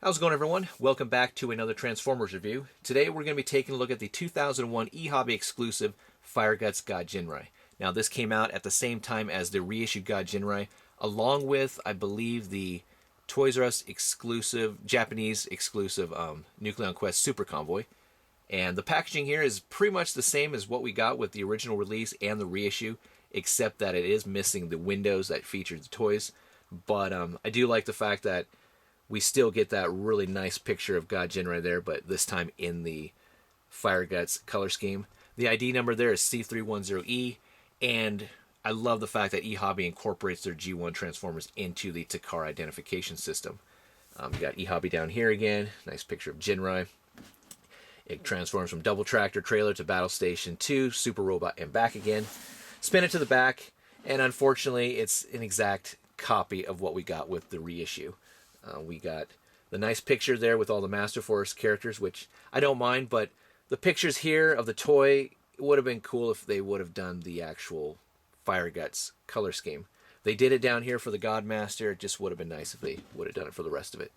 How's it going, everyone? Welcome back to another Transformers review. Today we're going to be taking a look at the 2001 eHobby exclusive Fire Guts Godginrai. Now this came out at the same time as the reissued Godginrai, along with, I believe, the Toys R Us exclusive, Japanese exclusive Nucleon Quest Super Convoy. And the packaging here is pretty much the same as what we got with the original release and the reissue, except that it is missing the windows that featured the toys. But I do like the fact that we still get that really nice picture of Godginrai there, but this time in the Fire Guts color scheme. The ID number there is C310E, and I love the fact that eHobby incorporates their G1 Transformers into the Takara identification system. You got eHobby down here again, nice picture of Ginrai. It transforms from double tractor trailer to battle station 2, super robot, and back again. Spin it to the back, and unfortunately it's an exact copy of what we got with the reissue. We got the nice picture there with all the Master Force characters, which I don't mind, but the pictures here of the toy, it would have been cool if they would have done the actual Fire Guts color scheme. They did it down here for the Godmaster. It just would have been nice if they would have done it for the rest of it.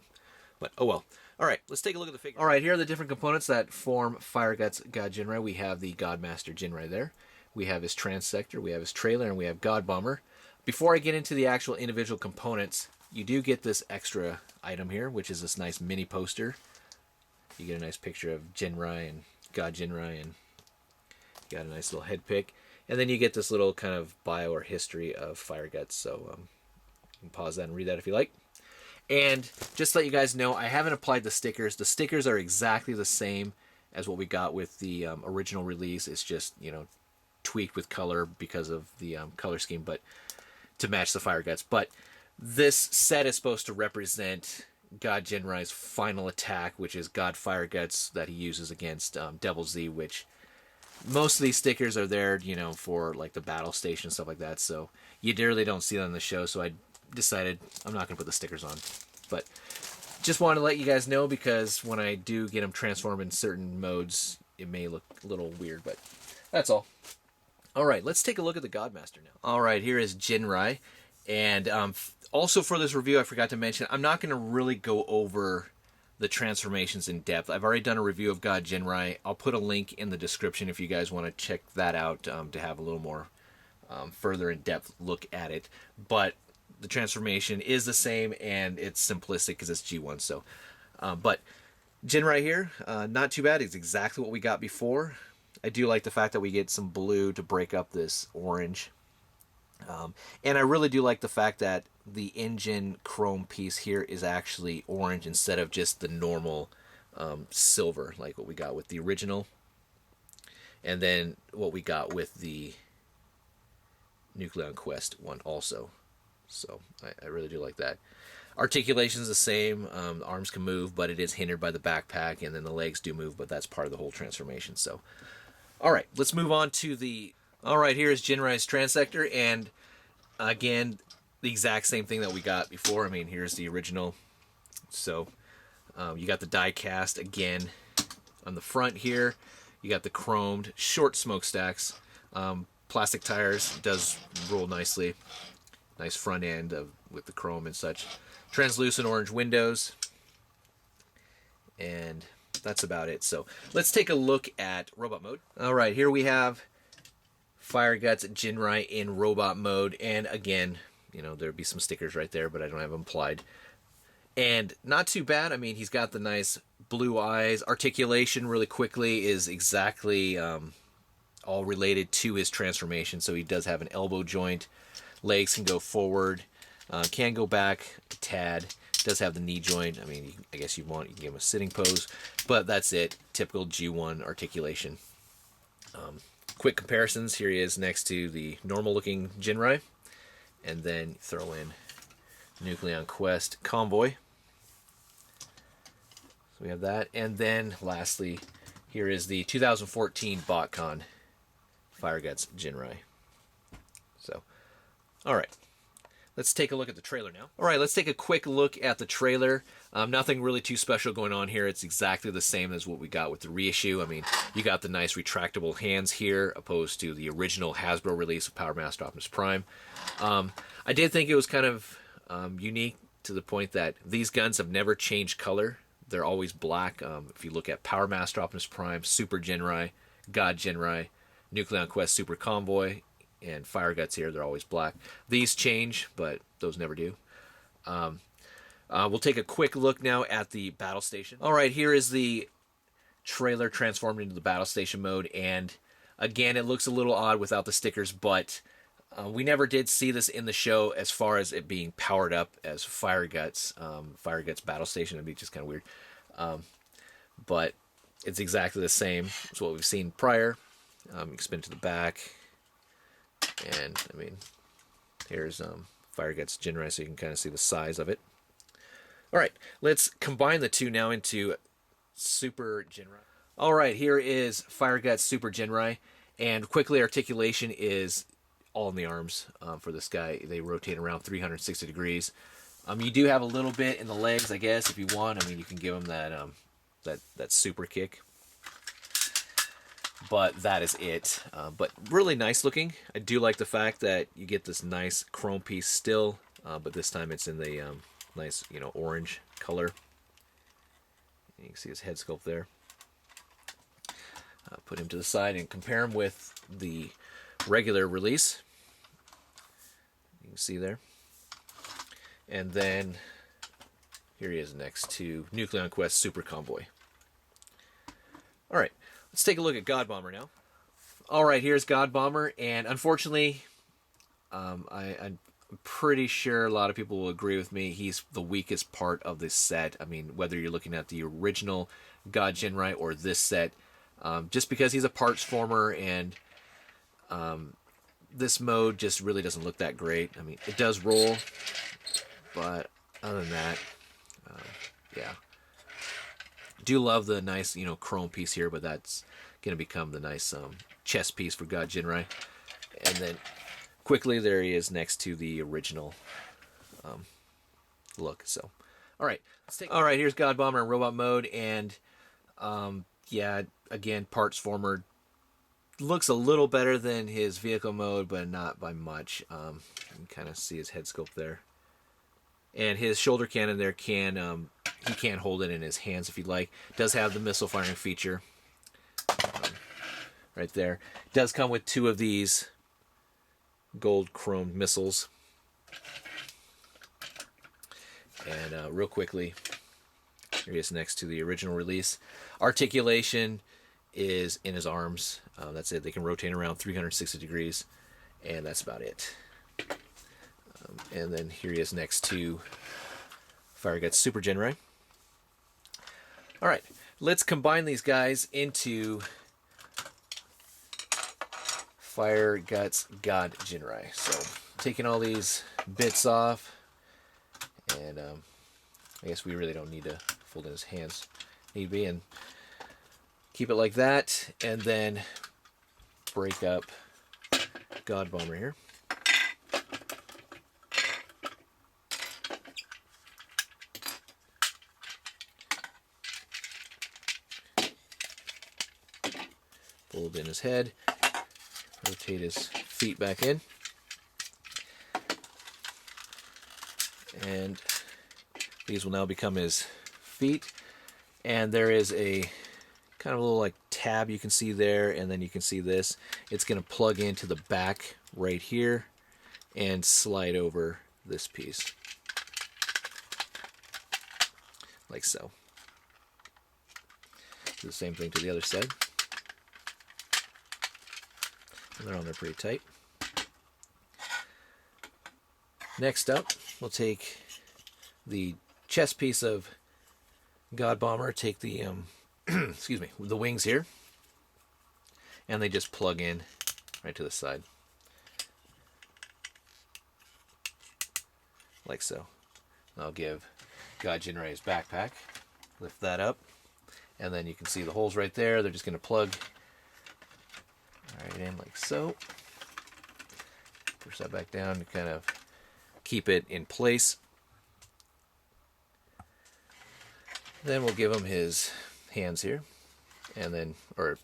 But, oh well. Alright, let's take a look at the figure. Alright, here are the different components that form Fire Guts Godginrai. We have the Godmaster Ginrai there. We have his Transector, we have his trailer, and we have God Bomber. Before I get into the actual individual components, you do get this extra item here, which is this nice mini poster. You get a nice picture of Ginrai and Godginrai, and you got a nice little head pick. And then you get this little kind of bio or history of Fire Guts. So you can pause that and read that if you like. And just to let you guys know, I haven't applied the stickers. The stickers are exactly the same as what we got with the original release. It's just, you know, tweaked with color because of the color scheme, but to match the Fire Guts. But this set is supposed to represent Godginrai's final attack, which is God Fire Guts that he uses against Devil Z, which most of these stickers are there, you know, for like the battle station and stuff like that. So you really don't see that on the show, so I decided I'm not going to put the stickers on. But just wanted to let you guys know, because when I do get them transformed in certain modes, it may look a little weird, but that's all. Alright, let's take a look at the Godmaster now. Alright, here is Ginrai. And also for this review, I forgot to mention, I'm not going to really go over the transformations in depth. I've already done a review of Godginrai. I'll put a link in the description if you guys want to check that out to have a little more further in-depth look at it. But the transformation is the same, and it's simplistic because it's G1. So, but Ginrai here, not too bad. It's exactly what we got before. I do like the fact that we get some blue to break up this orange. And I really do like the fact that the engine chrome piece here is actually orange instead of just the normal silver, like what we got with the original. And then what we got with the Nucleon Quest one also. So I really do like that. Articulation is the same. The arms can move, but it is hindered by the backpack, and then the legs do move, but that's part of the whole transformation. So, alright, let's move on to the... Alright, here is Ginrai's Transector, and again, the exact same thing that we got before. I mean, here's the original. So, you got the die cast again on the front here. You got the chromed short smokestacks. Plastic tires, does roll nicely. Nice front end with the chrome and such. Translucent orange windows. And that's about it. So, let's take a look at robot mode. Alright, here we have Fire Guts Ginrai in robot mode, and again, you know, there'd be some stickers right there, but I don't have them applied. And not too bad. I mean, he's got the nice blue eyes. Articulation, really quickly, is exactly all related to his transformation. So he does have an elbow joint. Legs can go forward, can go back a tad. Does have the knee joint. I mean, I guess you can give him a sitting pose, but that's it. Typical G1 articulation. Quick comparisons. Here he is next to the normal looking Ginrai, and then throw in Nucleon Quest Convoy. So we have that, and then lastly, here is the 2014 BotCon Fire Guts Ginrai. So, alright. Let's take a look at the trailer now. Alright, let's take a quick look at the trailer. Nothing really too special going on here. It's exactly the same as what we got with the reissue. I mean, you got the nice retractable hands here, opposed to the original Hasbro release of Power Master Optimus Prime. I did think it was kind of unique to the point that these guns have never changed color. They're always black. If you look at Power Master Optimus Prime, Super Ginrai, Godginrai, Nucleon Quest Super Convoy, and Fire Guts here, they're always black. These change, but those never do. We'll take a quick look now at the battle station. All right, here is the trailer transformed into the battle station mode, and again, it looks a little odd without the stickers, but we never did see this in the show as far as it being powered up as Fire Guts battle station. It'd be just kind of weird, but it's exactly the same as what we've seen prior. You can spin to the back, and I mean, here's Fire Guts Ginrai, so you can kind of see the size of it. All right, let's combine the two now into Super Ginrai. All right, here is Fire Guts Super Ginrai, and quickly articulation is all in the arms for this guy. They rotate around 360 degrees. You do have a little bit in the legs, I guess, if you want. I mean, you can give him that that super kick, but that is it. But really nice looking. I do like the fact that you get this nice chrome piece still, but this time it's in the nice, orange color. You can see his head sculpt there. Put him to the side and compare him with the regular release. You can see there. And then here he is next to Nucleon Quest Super Convoy. All right, let's take a look at God Bomber now. All right, here's God Bomber, and unfortunately, I'm pretty sure a lot of people will agree with me. He's the weakest part of this set. I mean, whether you're looking at the original Godginrai or this set, just because he's a parts former, and this mode just really doesn't look that great. I mean, it does roll, but other than that, yeah. Do love the nice, chrome piece here, but that's going to become the nice chest piece for Godginrai. And then quickly, there he is next to the original look. So, all right, here's God Bomber in robot mode, and yeah, again, parts former. Looks a little better than his vehicle mode, but not by much. You can kind of see his head sculpt there, and his shoulder cannon there he can hold it in his hands if he'd like. Does have the missile firing feature right there. Does come with two of these gold chromed missiles. And real quickly, here he is next to the original release. Articulation is in his arms. That's it. They can rotate around 360 degrees, and that's about it. And then here he is next to Fire Guts Super Ginrai. All right, let's combine these guys into Fire Guts Godginrai. So, taking all these bits off, and I guess we really don't need to fold in his hands, need be, and keep it like that, and then break up God Bomber here. Fold in his head, rotate his feet back in, and these will now become his feet. And there is a kind of a little like tab you can see there, and then you can see this. It's going to plug into the back right here and slide over this piece like so. Do the same thing to the other side. And they're on there pretty tight. Next up, we'll take the chest piece of God Bomber, take the excuse me, the wings here, and they just plug in right to the side like so. I'll give Godginrai his backpack, lift that up, and then you can see the holes right there. They're just going to plug right in like so. Push that back down to kind of keep it in place. Then we'll give him his hands here, and then, or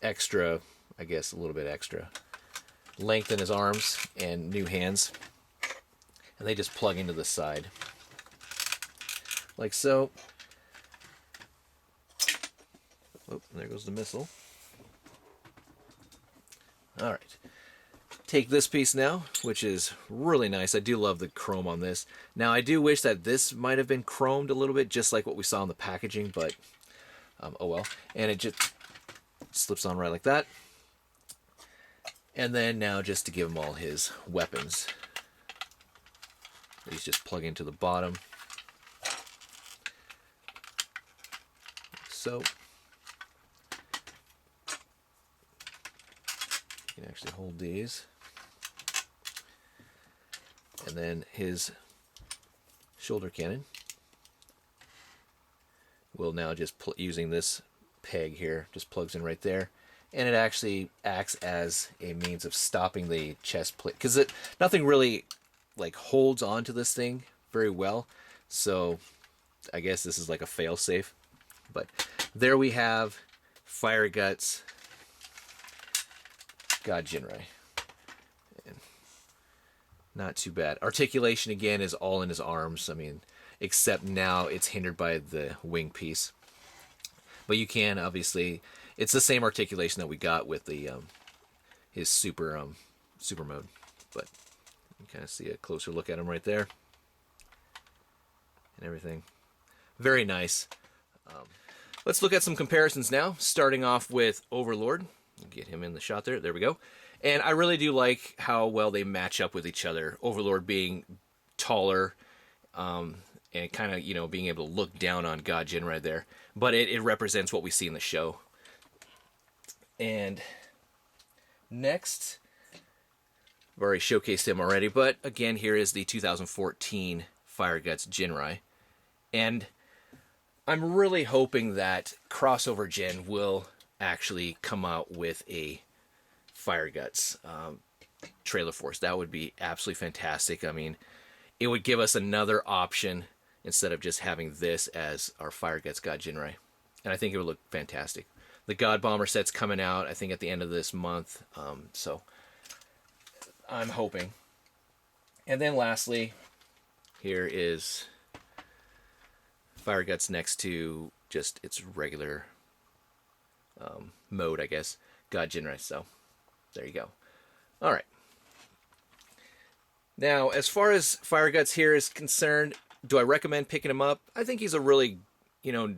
extra, I guess a little bit extra length in his arms and new hands, and they just plug into the side like so. Oh, there goes the missile. All right. Take this piece now, which is really nice. I do love the chrome on this. Now, I do wish that this might have been chromed a little bit, just like what we saw in the packaging, but oh well. And it just slips on right like that. And then now, just to give him all his weapons, these just plug into the bottom. So you can actually hold these. And then his shoulder cannon will now just using this peg here, just plugs in right there. And it actually acts as a means of stopping the chest plate, because nothing really like holds onto this thing very well. So I guess this is like a fail-safe. But there we have Fire Guts Godginrai. Not too bad. Articulation, again, is all in his arms. I mean, except now it's hindered by the wing piece. But you can, obviously, it's the same articulation that we got with the his super mode. But you kind of see a closer look at him right there. And everything. Very nice. Let's look at some comparisons now, starting off with Overlord. Get him in the shot there. There we go. And I really do like how well they match up with each other. Overlord being taller and kind of, you know, being able to look down on Godginrai there. But it represents what we see in the show. And next, I've already showcased him already, but again, here is the 2014 Fire Guts Ginrai. And I'm really hoping that Crossover Gen will actually come out with a Fire Guts trailer force. That would be absolutely fantastic. I mean, it would give us another option instead of just having this as our Fire Guts Godginrai. And I think it would look fantastic. The God Bomber set's coming out, I think, at the end of this month. So I'm hoping. And then lastly, here is Fire Guts next to just its regular mode, I guess, Godginrai. So there you go. All right. Now, as far as Fire Guts here is concerned, do I recommend picking him up? I think he's a really,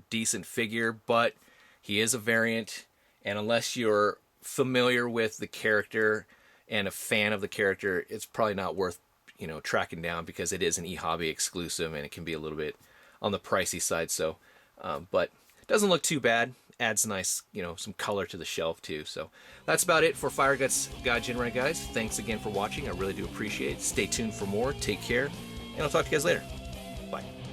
decent figure, but he is a variant, and unless you're familiar with the character and a fan of the character, it's probably not worth, tracking down, because it is an eHobby exclusive, and it can be a little bit on the pricey side. So, but it doesn't look too bad. Adds nice, some color to the shelf too. So that's about it for Fire Guts Godginrai, guys. Thanks again for watching. I really do appreciate it. Stay tuned for more. Take care, and I'll talk to you guys later. Bye.